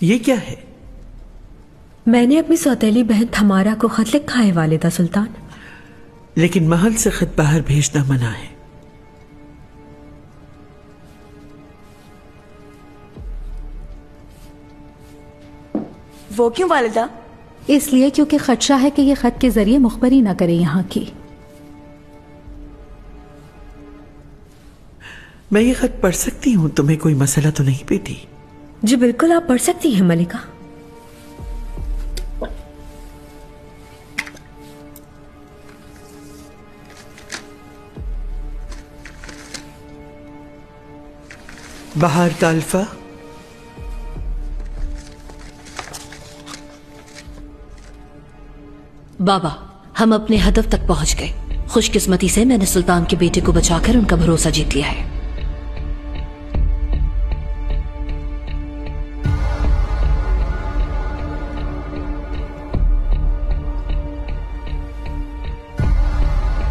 ये क्या है? मैंने अपनी सौतेली बहन थमारा को खत लिखा है वालिदा सुल्तान। लेकिन महल से खत बाहर भेजना मना है। वो क्यों वालिदा? इसलिए क्योंकि खदशा है कि ये खत के जरिए मुखबरी ना करे यहाँ की। मैं ये खत पढ़ सकती हूँ? तुम्हें कोई मसला तो नहीं बेटी? जी बिल्कुल, आप पढ़ सकती हैं मलिका। बहार ताल्फा, बाबा, हम अपने हदफ तक पहुंच गए। खुशकिस्मती से मैंने सुल्तान के बेटे को बचाकर उनका भरोसा जीत लिया है।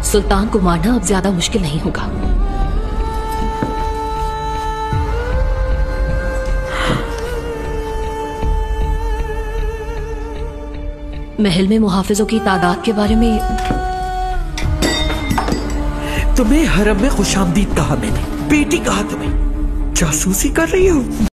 सुल्तान को मारना अब ज्यादा मुश्किल नहीं होगा। महल में मुहाफिजों की तादाद के बारे में तुम्हें हरम में खुशामदीद कहा मैंने, बेटी कहा तुम्हें। जासूसी कर रही हो?